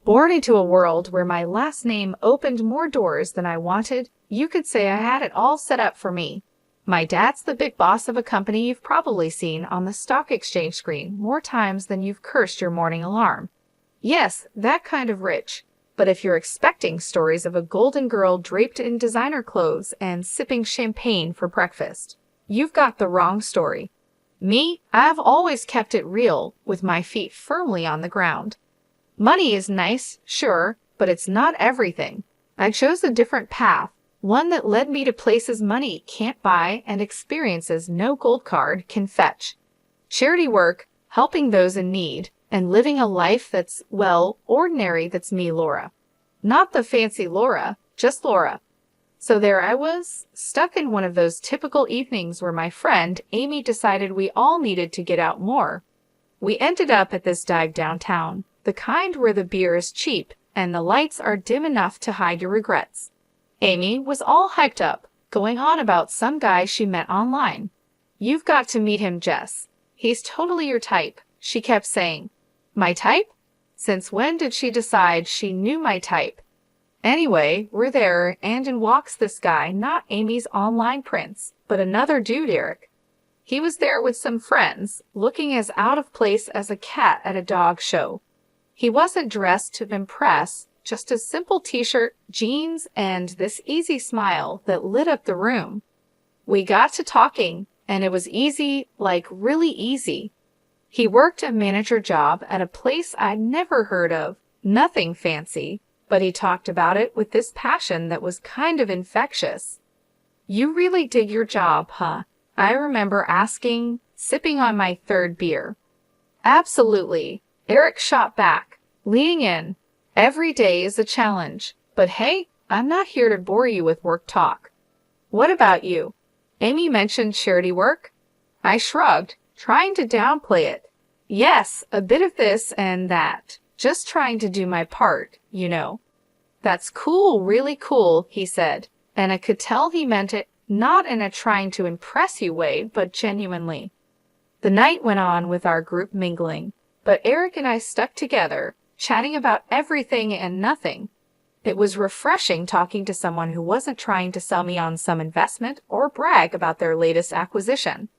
Born into a world where my last name opened more doors than I wanted, you could say I had it all set up for me. My dad's the big boss of a company you've probably seen on the stock exchange screen more times than you've cursed your morning alarm. Yes, that kind of rich. But if you're expecting stories of a golden girl draped in designer clothes and sipping champagne for breakfast, you've got the wrong story. Me, I've always kept it real, with my feet firmly on the ground. Money is nice, sure, but it's not everything. I chose a different path, one that led me to places money can't buy and experiences no gold card can fetch. Charity work, helping those in need, and living a life that's, well, ordinary. That's me, Laura. Not the fancy Laura, just Laura. So there I was, stuck in one of those typical evenings where my friend Amy decided we all needed to get out more. We ended up at this dive downtown, the kind where the beer is cheap and the lights are dim enough to hide your regrets. Amy was all hyped up, going on about some guy she met online. "You've got to meet him, Jess. He's totally your type," she kept saying. My type? Since when did she decide she knew my type? Anyway, we're there, and in walks this guy, not Amy's online prince, but another dude, Eric. He was there with some friends, looking as out of place as a cat at a dog show. He wasn't dressed to impress, just a simple t-shirt, jeans, and this easy smile that lit up the room. We got to talking, and it was easy, like really easy. He worked a manager job at a place I'd never heard of, nothing fancy, but he talked about it with this passion that was kind of infectious. "You really dig your job, huh?" I remember asking, sipping on my third beer. "Absolutely," Eric shot back, leaning in. "Every day is a challenge, but hey, I'm not here to bore you with work talk." "What about you?" Amy mentioned charity work. I shrugged, trying to downplay it. "Yes, a bit of this and that. Just trying to do my part, you know." "That's cool, really cool," he said, and I could tell he meant it, not in a trying to impress you way, but genuinely. The night went on with our group mingling, but Eric and I stuck together, chatting about everything and nothing. It was refreshing talking to someone who wasn't trying to sell me on some investment or brag about their latest acquisition.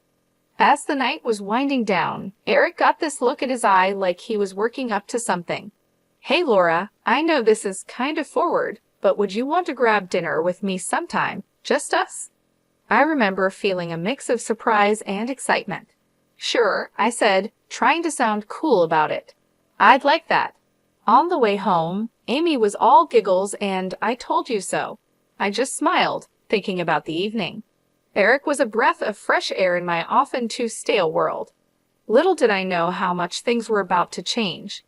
As the night was winding down, Eric got this look in his eye like he was working up to something. "Hey, Laura, I know this is kind of forward, but would you want to grab dinner with me sometime? Just us?" I remember feeling a mix of surprise and excitement. "Sure," I said, trying to sound cool about it. "I'd like that." On the way home, Amy was all giggles and "I told you so." I just smiled, thinking about the evening. Eric was a breath of fresh air in my often too stale world. Little did I know how much things were about to change.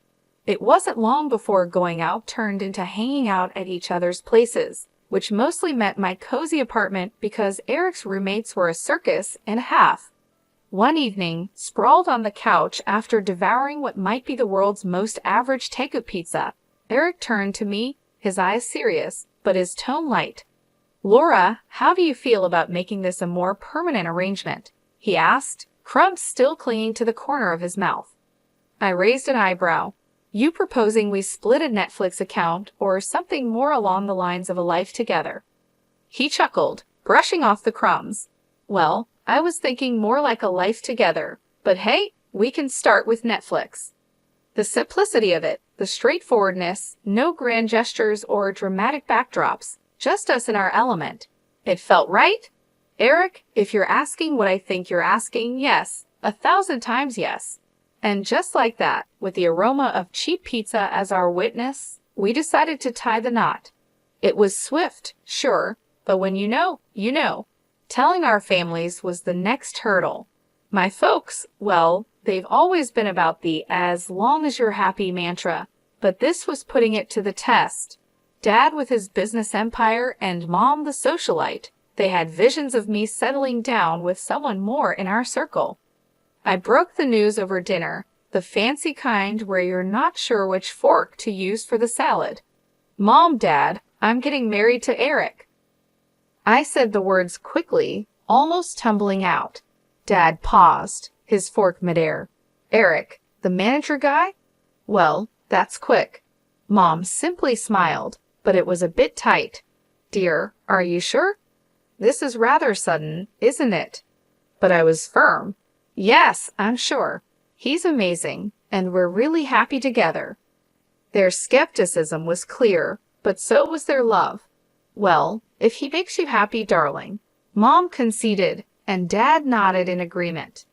It wasn't long before going out turned into hanging out at each other's places, which mostly meant my cozy apartment because Eric's roommates were a circus and a half. One evening, sprawled on the couch after devouring what might be the world's most average takeout pizza, Eric turned to me, his eyes serious, but his tone light. "Laura, how do you feel about making this a more permanent arrangement?" he asked, crumbs still clinging to the corner of his mouth. I raised an eyebrow. "You proposing we split a Netflix account or something more along the lines of a life together?" He chuckled, brushing off the crumbs. "Well, I was thinking more like a life together, but hey, we can start with Netflix." The simplicity of it, the straightforwardness, no grand gestures or dramatic backdrops, just us in our element. It felt right. Eric, if you're asking what I think you're asking, yes, 1,000 times yes. And just like that, with the aroma of cheap pizza as our witness, we decided to tie the knot. It was swift, sure, but when you know, you know. Telling our families was the next hurdle. My folks, well, they've always been about the "as long as you're happy" mantra, but this was putting it to the test. Dad with his business empire and Mom the socialite, they had visions of me settling down with someone more in our circle. I broke the news over dinner, the fancy kind where you're not sure which fork to use for the salad. "Mom, Dad, I'm getting married to Eric." I said the words quickly, almost tumbling out. Dad paused, his fork midair. "Eric, the manager guy? Well, that's quick." Mom simply smiled, but it was a bit tight. Dear, are you sure? This is rather sudden, isn't it? But I was firm. Yes, I'm sure. He's amazing, and we're really happy together. Their skepticism was clear, but so was their love. Well, if he makes you happy, darling. Mom conceded, and Dad nodded in agreement.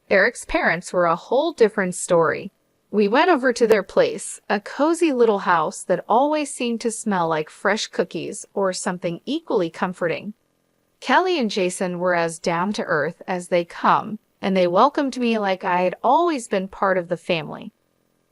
Eric's parents were a whole different story. We went over to their place, a cozy little house that always seemed to smell like fresh cookies or something equally comforting. Kelly and Jason were as down to earth as they come, and they welcomed me like I had always been part of the family.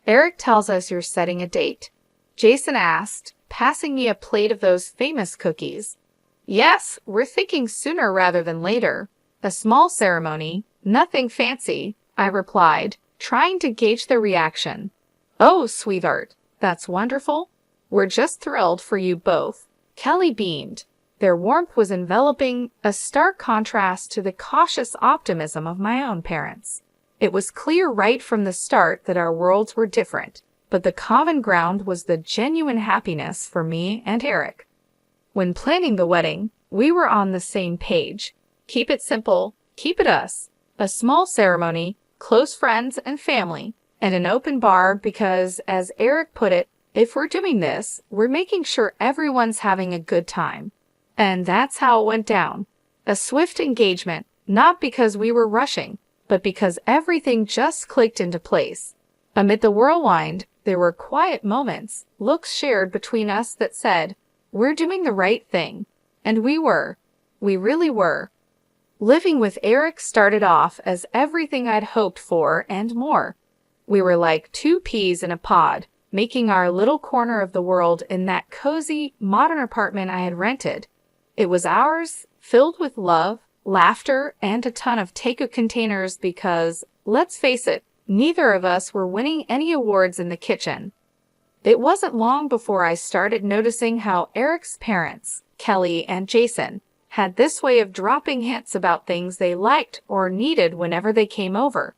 Eric tells us you're setting a date. Jason asked, passing me a plate of those famous cookies. Yes, we're thinking sooner rather than later. A small ceremony, nothing fancy, I replied, trying to gauge their reaction. Oh, sweetheart, that's wonderful. We're just thrilled for you both. Kelly beamed. Their warmth was enveloping, a stark contrast to the cautious optimism of my own parents. It was clear right from the start that our worlds were different, but the common ground was the genuine happiness for me and Eric. When planning the wedding, we were on the same page. Keep it simple, keep it us. A small ceremony, close friends and family, and an open bar because, as Eric put it, if we're doing this, we're making sure everyone's having a good time. And that's how it went down. A swift engagement, not because we were rushing, but because everything just clicked into place. Amid the whirlwind, there were quiet moments, looks shared between us that said, we're doing the right thing. And we were. We really were. Living with Eric started off as everything I'd hoped for and more. We were like two peas in a pod, making our little corner of the world in that cozy, modern apartment I had rented. It was ours, filled with love, laughter, and a ton of take-out containers because, let's face it, neither of us were winning any awards in the kitchen. It wasn't long before I started noticing how Eric's parents, Kelly and Jason, had this way of dropping hints about things they liked or needed whenever they came over.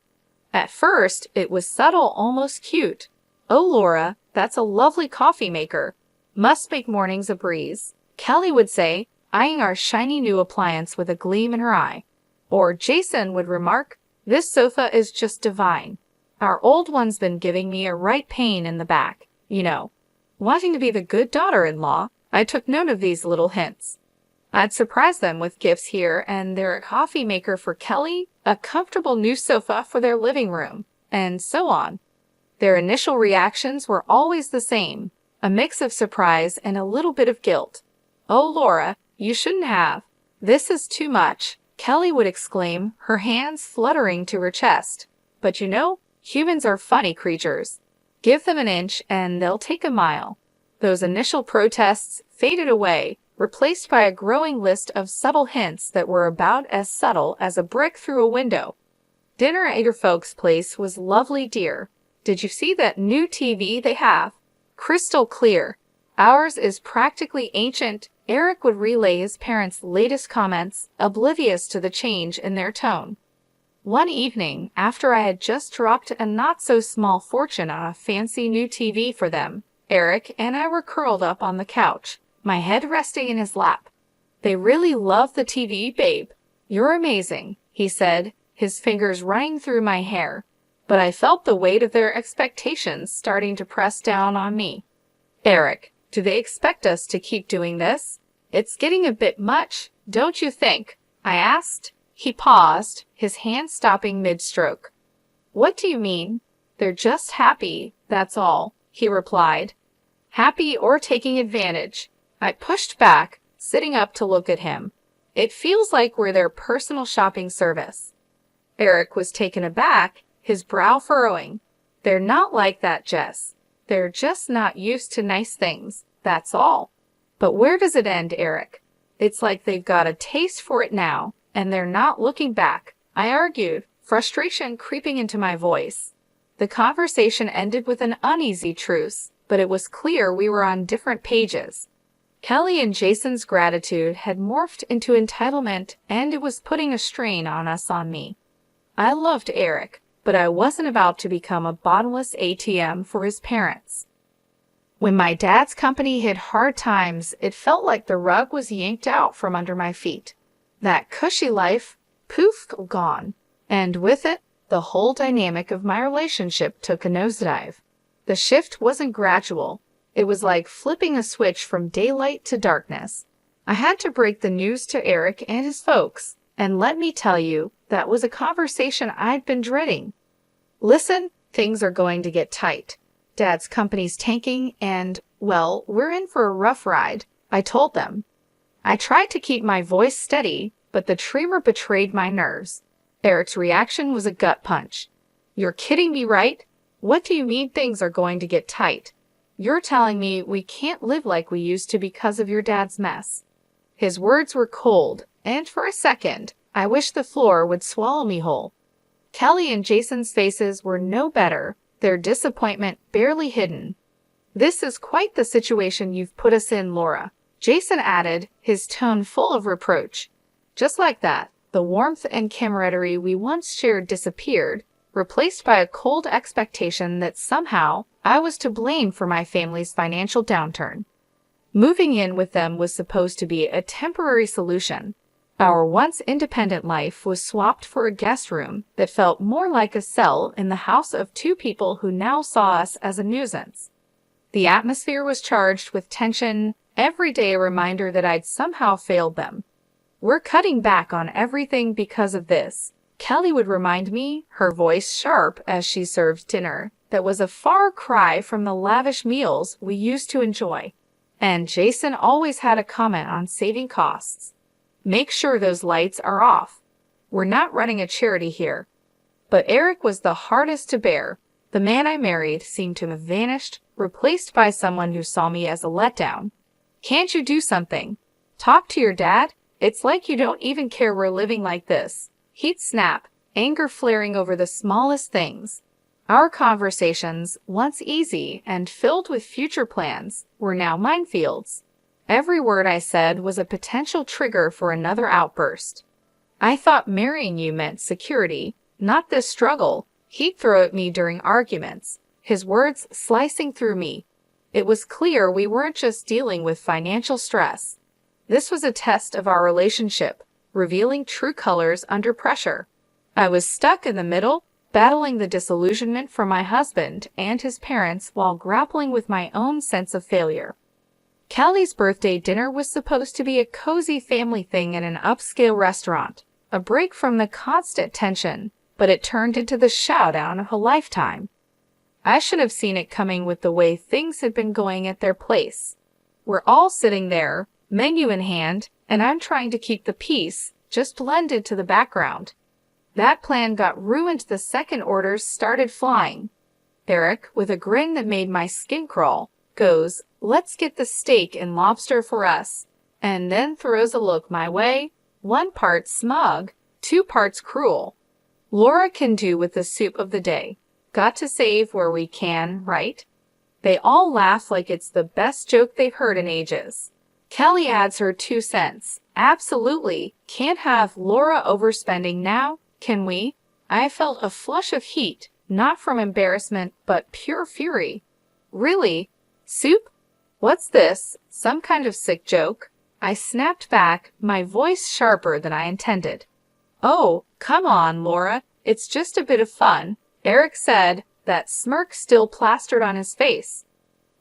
At first, it was subtle, almost cute. Oh, Laura, that's a lovely coffee maker. Must make mornings a breeze, Kelly would say, eyeing our shiny new appliance with a gleam in her eye. Or Jason would remark, this sofa is just divine. Our old one's been giving me a right pain in the back, you know. Wanting to be the good daughter-in-law, I took note of these little hints. I'd surprise them with gifts here and their coffee maker for Kelly, a comfortable new sofa for their living room, and so on. Their initial reactions were always the same, a mix of surprise and a little bit of guilt. Oh, Laura, you shouldn't have. This is too much, Kelly would exclaim, her hands fluttering to her chest. But you know, humans are funny creatures. Give them an inch and they'll take a mile. Those initial protests faded away, replaced by a growing list of subtle hints that were about as subtle as a brick through a window. Dinner at your folks' place was lovely, dear. Did you see that new TV they have? Crystal clear. Ours is practically ancient. Eric would relay his parents' latest comments, oblivious to the change in their tone. One evening, after I had just dropped a not-so-small fortune on a fancy new TV for them, Eric and I were curled up on the couch, my head resting in his lap. They really love the TV, babe. You're amazing, he said, his fingers running through my hair. But I felt the weight of their expectations starting to press down on me. Eric, do they expect us to keep doing this? It's getting a bit much, don't you think? I asked. He paused, his hand stopping mid-stroke. What do you mean? They're just happy, that's all, he replied. Happy or taking advantage. I pushed back, sitting up to look at him. It feels like we're their personal shopping service. Eric was taken aback, his brow furrowing. They're not like that, Jess. They're just not used to nice things, that's all. But where does it end, Eric? It's like they've got a taste for it now, and they're not looking back, I argued, frustration creeping into my voice. The conversation ended with an uneasy truce, but it was clear we were on different pages. Kelly and Jason's gratitude had morphed into entitlement, and it was putting a strain on me. I loved Eric, but I wasn't about to become a bottomless ATM for his parents. When my dad's company hit hard times, it felt like the rug was yanked out from under my feet. That cushy life, poof, gone. And with it, the whole dynamic of my relationship took a nosedive. The shift wasn't gradual. It was like flipping a switch from daylight to darkness. I had to break the news to Eric and his folks, and let me tell you, that was a conversation I'd been dreading. Listen, things are going to get tight. Dad's company's tanking and, well, we're in for a rough ride, I told them. I tried to keep my voice steady, but the tremor betrayed my nerves. Eric's reaction was a gut punch. You're kidding me, right? What do you mean things are going to get tight? You're telling me we can't live like we used to because of your dad's mess. His words were cold, and for a second, I wished the floor would swallow me whole. Kelly and Jason's faces were no better, their disappointment barely hidden. This is quite the situation you've put us in, Laura, Jason added, his tone full of reproach. Just like that, the warmth and camaraderie we once shared disappeared, replaced by a cold expectation that somehow I was to blame for my family's financial downturn. Moving in with them was supposed to be a temporary solution. Our once independent life was swapped for a guest room that felt more like a cell in the house of two people who now saw us as a nuisance. The atmosphere was charged with tension, every day a reminder that I'd somehow failed them. We're cutting back on everything because of this, Kelly would remind me, her voice sharp as she served dinner that was a far cry from the lavish meals we used to enjoy. And Jason always had a comment on saving costs. Make sure those lights are off. We're not running a charity here. But Eric was the hardest to bear. The man I married seemed to have vanished, replaced by someone who saw me as a letdown. Can't you do something? Talk to your dad? It's like you don't even care we're living like this. He'd snap, anger flaring over the smallest things. Our conversations, once easy and filled with future plans, were now minefields. Every word I said was a potential trigger for another outburst. I thought marrying you meant security, not this struggle, he'd throw at me during arguments, his words slicing through me. It was clear we weren't just dealing with financial stress. This was a test of our relationship, revealing true colors under pressure. I was stuck in the middle, battling the disillusionment from my husband and his parents while grappling with my own sense of failure. Kelly's birthday dinner was supposed to be a cozy family thing in an upscale restaurant, a break from the constant tension, but it turned into the showdown of a lifetime. I should have seen it coming with the way things had been going at their place. We're all sitting there, menu in hand, and I'm trying to keep the peace, just blended to the background. That plan got ruined the second orders started flying. Eric, with a grin that made my skin crawl, goes, "Let's get the steak and lobster for us," and then throws a look my way, 1 part smug, 2 parts cruel. Laura can do with the soup of the day. Got to save where we can, right? They all laugh like it's the best joke they've heard in ages. Kelly adds her 2 cents. Absolutely. Can't have Laura overspending now, can we? I felt a flush of heat, not from embarrassment, but pure fury. Really? Soup? What's this? Some kind of sick joke? I snapped back, my voice sharper than I intended. Oh, come on, Laura. It's just a bit of fun, Eric said, that smirk still plastered on his face.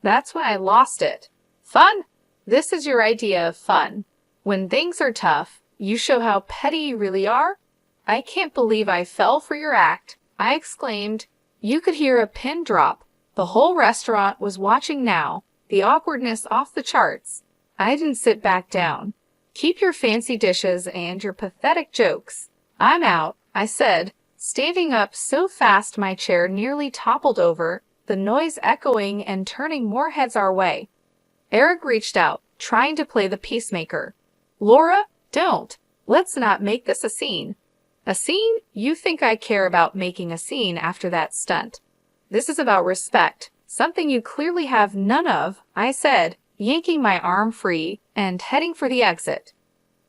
That's when I lost it. Fun? This is your idea of fun. When things are tough, you show how petty you really are? I can't believe I fell for your act, I exclaimed. You could hear a pin drop. The whole restaurant was watching now, the awkwardness off the charts. I didn't sit back down. Keep your fancy dishes and your pathetic jokes. I'm out, I said, standing up so fast my chair nearly toppled over, the noise echoing and turning more heads our way. Eric reached out, trying to play the peacemaker. Laura, don't. Let's not make this a scene. A scene? You think I care about making a scene after that stunt. This is about respect, something you clearly have none of, I said, yanking my arm free and heading for the exit.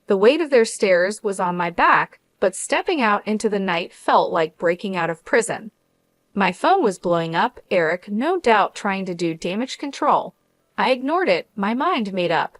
The weight of their stares was on my back, but stepping out into the night felt like breaking out of prison. My phone was blowing up, Eric no doubt trying to do damage control. I ignored it, my mind made up.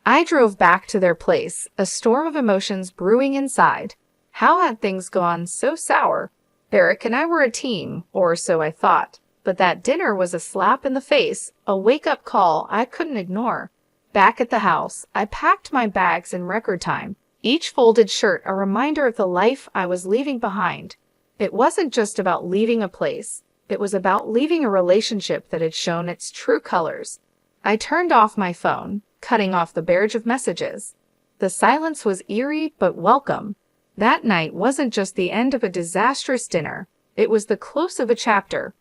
I drove back to their place, a storm of emotions brewing inside. How had things gone so sour? Eric and I were a team, or so I thought. But that dinner was a slap in the face, a wake-up call I couldn't ignore. Back at the house, I packed my bags in record time, each folded shirt a reminder of the life I was leaving behind. It wasn't just about leaving a place. It was about leaving a relationship that had shown its true colors. I turned off my phone, cutting off the barrage of messages. The silence was eerie but welcome. That night wasn't just the end of a disastrous dinner. It was the close of a chapter.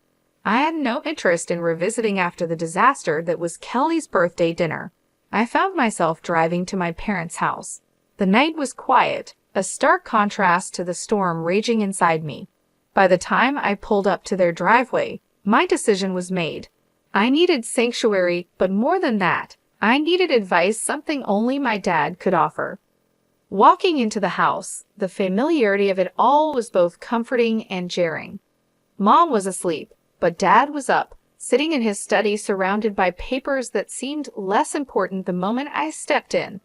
I had no interest in revisiting after the disaster that was Kelly's birthday dinner. I found myself driving to my parents' house. The night was quiet, a stark contrast to the storm raging inside me. By the time I pulled up to their driveway, my decision was made. I needed sanctuary, but more than that, I needed advice, something only my dad could offer. Walking into the house, the familiarity of it all was both comforting and jarring. Mom was asleep, but Dad was up, sitting in his study surrounded by papers that seemed less important the moment I stepped in.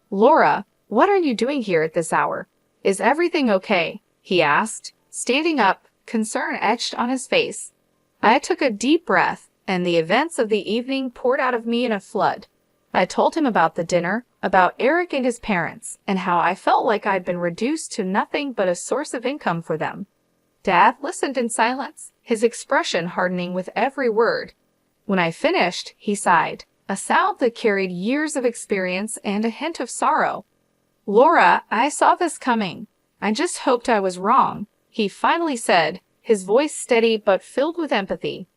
"Laura, what are you doing here at this hour? Is everything okay?" he asked, standing up, concern etched on his face. I took a deep breath, and the events of the evening poured out of me in a flood. I told him about the dinner, about Eric and his parents, and how I felt like I'd been reduced to nothing but a source of income for them. Dad listened in silence, his expression hardening with every word. When I finished, he sighed, a sound that carried years of experience and a hint of sorrow. "Laura, I saw this coming. I just hoped I was wrong," he finally said, his voice steady but filled with empathy.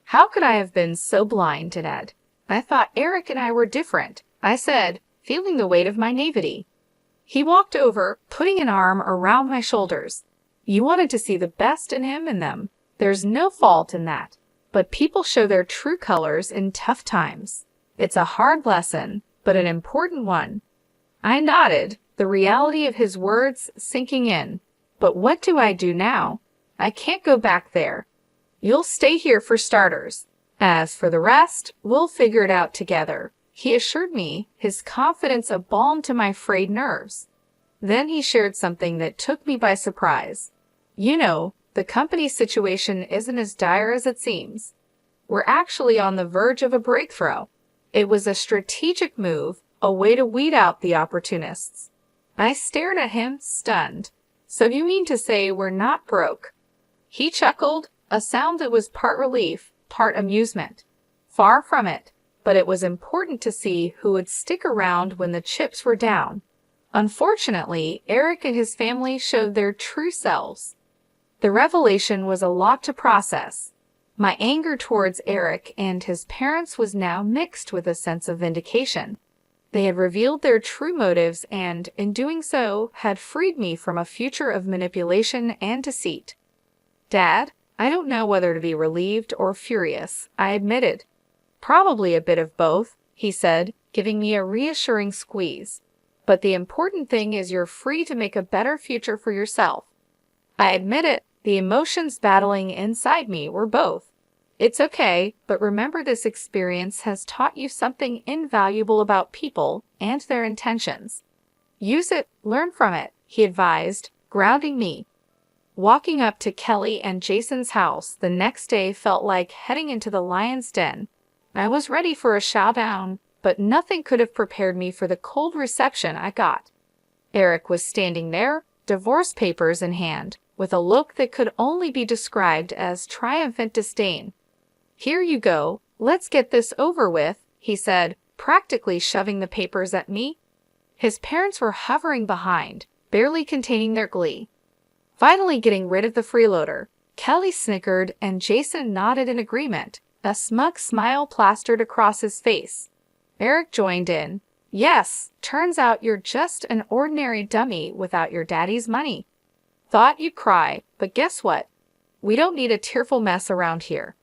"How could I have been so blind, Dad? I thought Eric and I were different," I said, feeling the weight of my naivety. He walked over, putting an arm around my shoulders. "You wanted to see the best in him and them. There's no fault in that. But people show their true colors in tough times. It's a hard lesson, but an important one." I nodded, the reality of his words sinking in. "But what do I do now? I can't go back there." "You'll stay here for starters. As for the rest, we'll figure it out together," he assured me, his confidence a balm to my frayed nerves. Then he shared something that took me by surprise. "You know, the company's situation isn't as dire as it seems. We're actually on the verge of a breakthrough." It was a strategic move, a way to weed out the opportunists. I stared at him, stunned. "So you mean to say we're not broke?" He chuckled, a sound that was part relief, part amusement. Far from it, but it was important to see who would stick around when the chips were down. Unfortunately, Eric and his family showed their true selves. The revelation was a lot to process. My anger towards Eric and his parents was now mixed with a sense of vindication. They had revealed their true motives and, in doing so, had freed me from a future of manipulation and deceit. "Dad, I don't know whether to be relieved or furious," I admitted. "Probably a bit of both," he said, giving me a reassuring squeeze. "But the important thing is you're free to make a better future for yourself." I admit it, the emotions battling inside me were both. "It's okay, but remember this experience has taught you something invaluable about people and their intentions. Use it, learn from it," he advised, grounding me. Walking up to Kelly and Jason's house the next day felt like heading into the lion's den. I was ready for a showdown, but nothing could have prepared me for the cold reception I got. Eric was standing there, divorce papers in hand, with a look that could only be described as triumphant disdain. "Here you go, let's get this over with," he said, practically shoving the papers at me. His parents were hovering behind, barely containing their glee. Finally getting rid of the freeloader, Kelly snickered and Jason nodded in agreement, a smug smile plastered across his face. Eric joined in. "Yes, turns out you're just an ordinary dummy without your daddy's money. Thought you'd cry, but guess what? We don't need a tearful mess around here."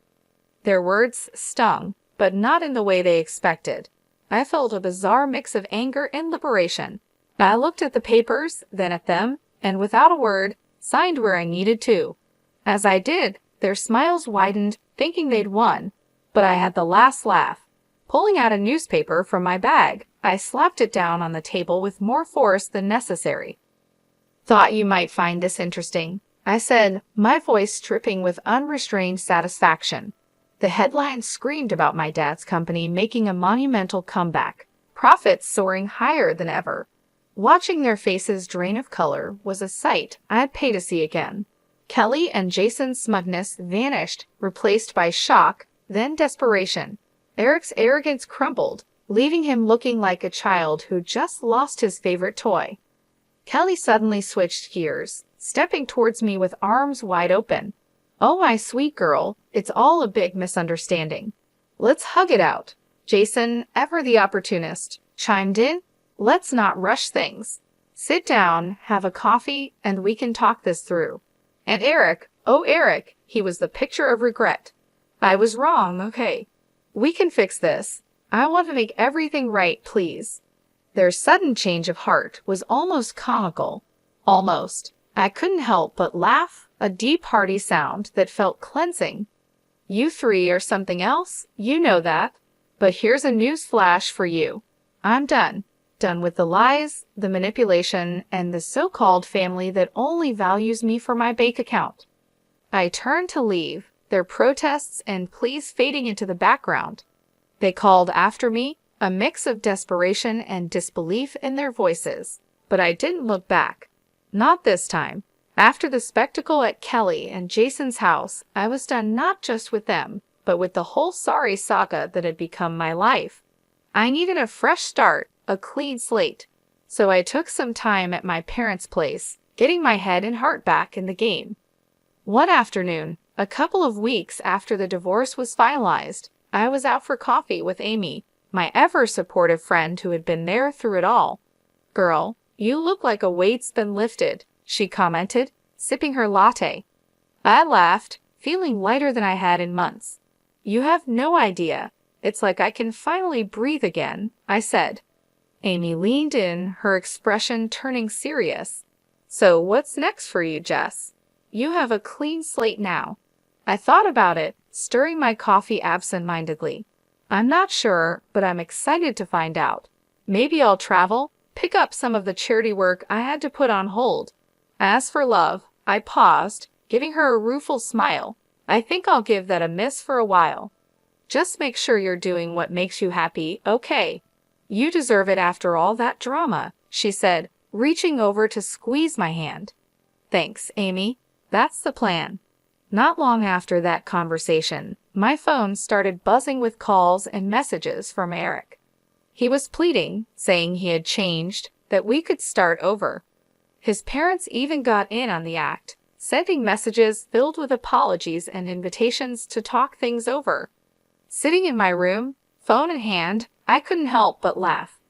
Their words stung, but not in the way they expected. I felt a bizarre mix of anger and liberation. I looked at the papers, then at them, and without a word, signed where I needed to. As I did, Their smiles widened, thinking they'd won. But I had the last laugh. Pulling out a newspaper from my bag, I slapped it down on the table with more force than necessary. "Thought you might find this interesting," I said, my voice dripping with unrestrained satisfaction. The headline screamed about my dad's company making a monumental comeback, profits soaring higher than ever. Watching their faces drain of color was a sight I'd pay to see again. Kelly and Jason's smugness vanished, replaced by shock, then desperation. Eric's arrogance crumbled, leaving him looking like a child who just lost his favorite toy. Kelly suddenly switched gears, stepping towards me with arms wide open. "Oh, my sweet girl, it's all a big misunderstanding. Let's hug it out." Jason, ever the opportunist, chimed in. "Let's not rush things. Sit down, have a coffee, and we can talk this through." And Eric, oh Eric, he was the picture of regret. "I was wrong, okay. We can fix this. I want to make everything right, please." Their sudden change of heart was almost comical. Almost. I couldn't help but laugh, a deep, hearty sound that felt cleansing. "You three are something else, you know that. But here's a news flash for you. I'm done. Done with the lies, the manipulation, and the so-called family that only values me for my bank account." I turned to leave, their protests and pleas fading into the background. They called after me, a mix of desperation and disbelief in their voices. But I didn't look back. Not this time. After the spectacle at Kelly and Jason's house, I was done not just with them, but with the whole sorry saga that had become my life. I needed a fresh start, a clean slate. So I took some time at my parents' place, getting my head and heart back in the game. One afternoon, a couple of weeks after the divorce was finalized, I was out for coffee with Amy, my ever-supportive friend who had been there through it all. "Girl, you look like a weight's been lifted," she commented, sipping her latte. I laughed, feeling lighter than I had in months. "You have no idea. It's like I can finally breathe again," I said. Amy leaned in, her expression turning serious. "So what's next for you, Jess? You have a clean slate now." I thought about it, stirring my coffee absent-mindedly. "I'm not sure, but I'm excited to find out. Maybe I'll travel, pick up some of the charity work I had to put on hold. As for love," I paused, giving her a rueful smile. "I think I'll give that a miss for a while. Just make sure you're doing what makes you happy, okay? You deserve it after all that drama," she said, reaching over to squeeze my hand. "Thanks, Amy. That's the plan." Not long after that conversation, my phone started buzzing with calls and messages from Eric. He was pleading, saying he had changed, that we could start over. His parents even got in on the act, sending messages filled with apologies and invitations to talk things over. Sitting in my room, phone in hand, I couldn't help but laugh.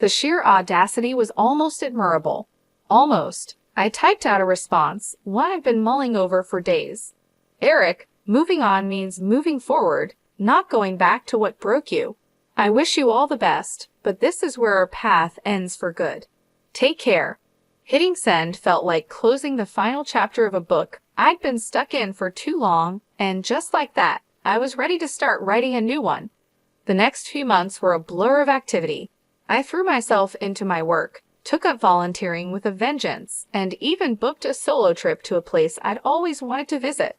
The sheer audacity was almost admirable. Almost. I typed out a response, one I've been mulling over for days. "Eric, moving on means moving forward, not going back to what broke you. I wish you all the best, but this is where our path ends for good. Take care." Hitting send felt like closing the final chapter of a book I'd been stuck in for too long, and just like that, I was ready to start writing a new one. The next few months were a blur of activity. I threw myself into my work, took up volunteering with a vengeance, and even booked a solo trip to a place I'd always wanted to visit.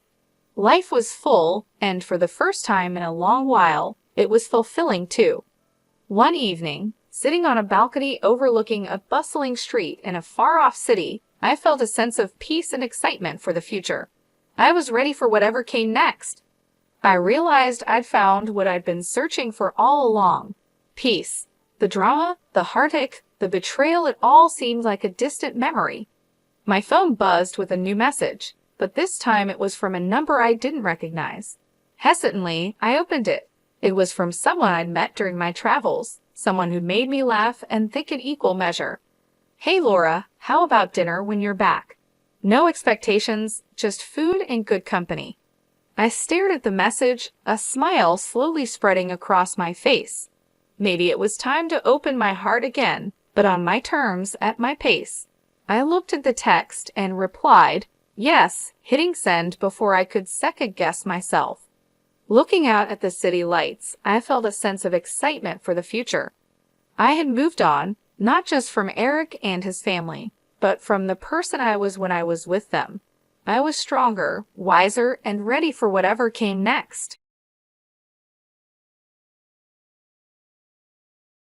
Life was full, and for the first time in a long while, it was fulfilling too. One evening, sitting on a balcony overlooking a bustling street in a far-off city, I felt a sense of peace and excitement for the future. I was ready for whatever came next. I realized I'd found what I'd been searching for all along. Peace. The drama, the heartache, the betrayal, it all seemed like a distant memory. My phone buzzed with a new message, but this time it was from a number I didn't recognize. Hesitantly, I opened it. It was from someone I'd met during my travels, someone who made me laugh and think in equal measure. "Hey Laura, how about dinner when you're back? No expectations, just food and good company." I stared at the message, a smile slowly spreading across my face. Maybe it was time to open my heart again, but on my terms, at my pace. I looked at the text and replied, Yes, hitting send before I could second-guess myself. Looking out at the city lights, I felt a sense of excitement for the future. I had moved on, not just from Eric and his family, but from the person I was when I was with them. I was stronger, wiser, and ready for whatever came next.